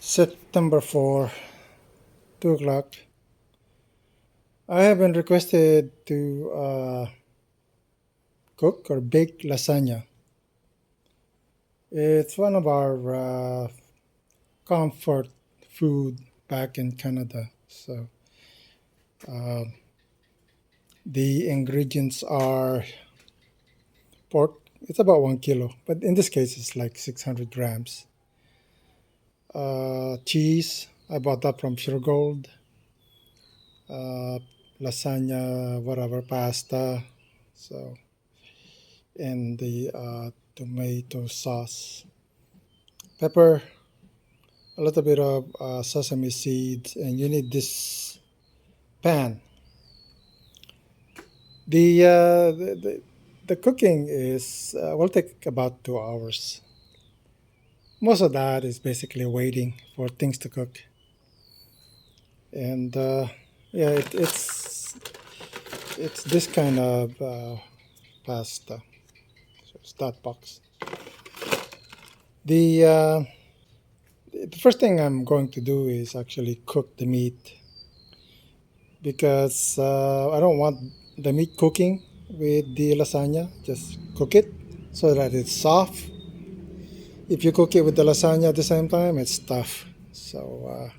September 4, 2 o'clock. I have been requested to cook or bake lasagna. It's one of our comfort food back in Canada. So uh, the ingredients are pork. It's about 1 kilo, but in this case, it's like 600 grams. Cheese. I bought that from PureGold. Uh, Lasagna, whatever, pasta. So and the tomato sauce, pepper, a little bit of sesame seeds, and you need this pan. The cooking is will take about 2 hours. Most of that is basically waiting for things to cook, and yeah, it's this kind of pasta. So it's that box. The first thing I'm going to do is actually cook the meat because I don't want the meat cooking with the lasagna. Just cook it so that it's soft. If you cook it with the lasagna at the same time, it's tough. So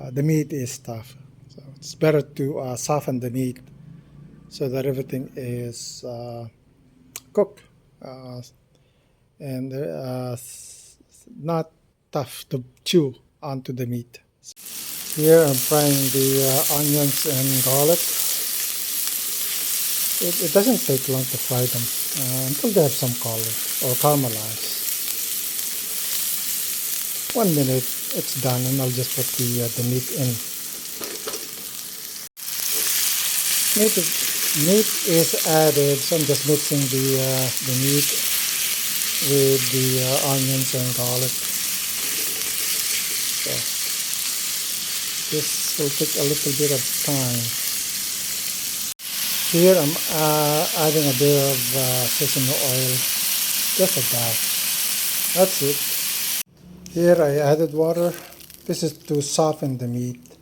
the meat is tough. So it's better to soften the meat so that everything is cooked and not tough to chew onto the meat. Here I'm frying the onions and garlic. It doesn't take long to fry them until they have some color or caramelize. 1 minute, it's done, and I'll just put the meat in. Meat is added, so I'm just mixing the meat with the onions and garlic. So this will take a little bit of time. Here I'm adding a bit of sesame oil, just like that. That's it. Here I added water. This is to soften the meat.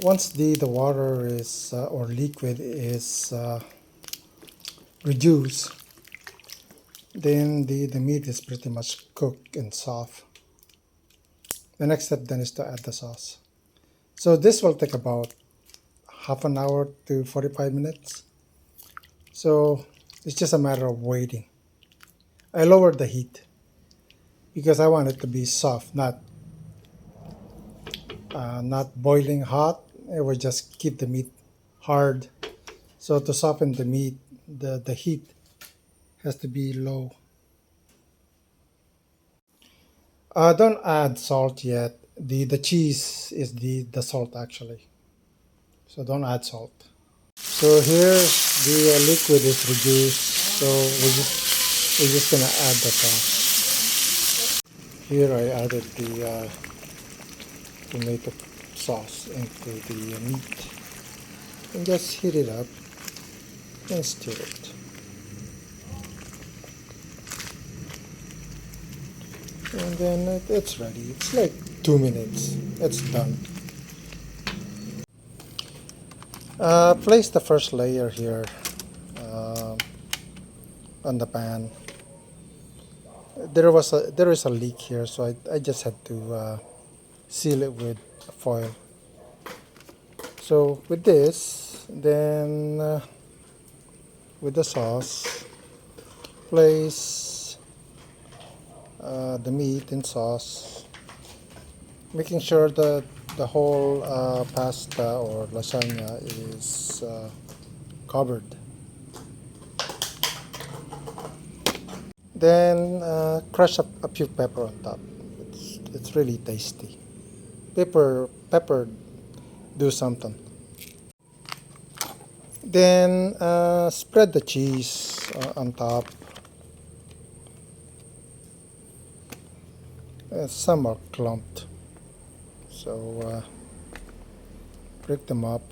Once the water is or liquid is reduced, then the meat is pretty much cooked and soft. The next step then is to add the sauce. So this will take about half an hour to 45 minutes. So it's just a matter of waiting. I lowered the heat because I want it to be soft, not boiling hot. It will just keep the meat hard. So to soften the meat, the heat has to be low. Don't add salt yet. The cheese is the salt actually. So don't add salt. So here the liquid is reduced. So we're just gonna add the sauce. Here I added the tomato sauce into the meat and just heat it up and stir it. And then it's ready. It's like 2 minutes. It's done. Place the first layer here on the pan. There is a leak here, so I just had to seal it with foil. So with this, then with the sauce, place the meat in sauce, making sure that the whole pasta or lasagna is covered. Then crush up a few pepper on top. It's really tasty. Pepper do something. Then spread the cheese on top. Some are clumped, so break them up.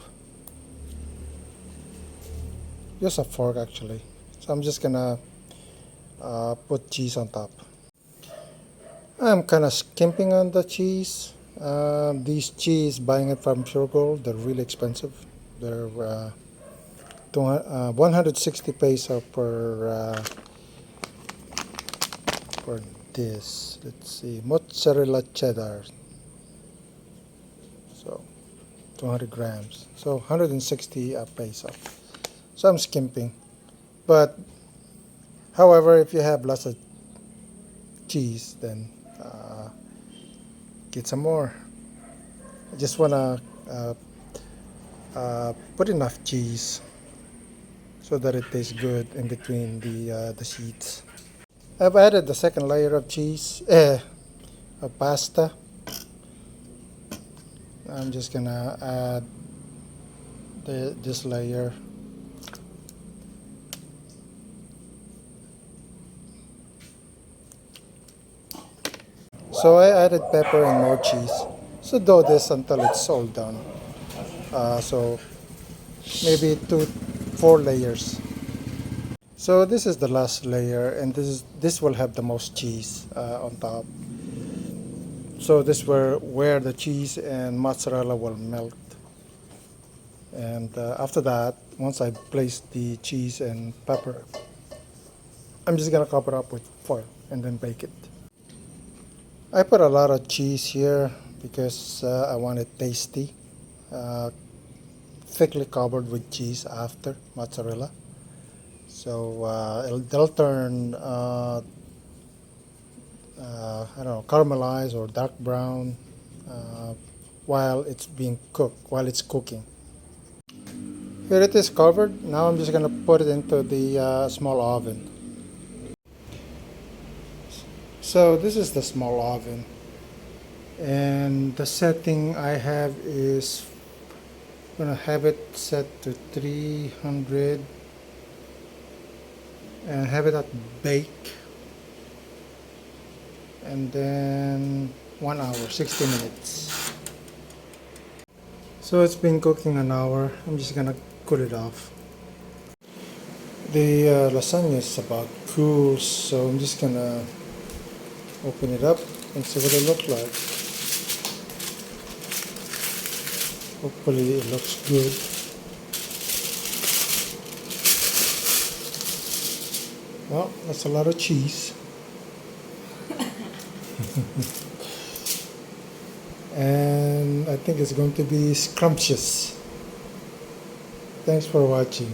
Use a fork actually. So I'm just gonna put cheese on top. I'm kind of skimping on the cheese. These cheese, buying it from PureGold, they're really expensive. They're 160 peso for this. Let's see, mozzarella cheddar. So 200 grams. So 160 peso. So I'm skimping. But however, if you have lots of cheese, then get some more. I just wanna put enough cheese so that it tastes good in between the sheets. I've added the second layer of cheese, of pasta. I'm just gonna add this layer. So I added pepper and more cheese. So do this until it's all done. So maybe 4 layers. So this is the last layer, and this will have the most cheese on top. So this where the cheese and mozzarella will melt. And after that, once I place the cheese and pepper, I'm just gonna cover up with foil and then bake it. I put a lot of cheese here because I want it tasty, uh, thickly covered with cheese after mozzarella. So they'll turn I don't know, caramelized or dark brown uh, while it's cooking. Here it is covered. Now I'm just gonna put it into the small oven. So this is the small oven, and the setting I have is gonna have it set to 300 and have it at bake, and then 1 hour, 60 minutes. So it's been cooking an hour. I'm just gonna cool it off. The lasagna is about cool, so I'm just gonna open it up and see what it looks like. Hopefully it looks good. Well, that's a lot of cheese. And I think it's going to be scrumptious. Thanks for watching.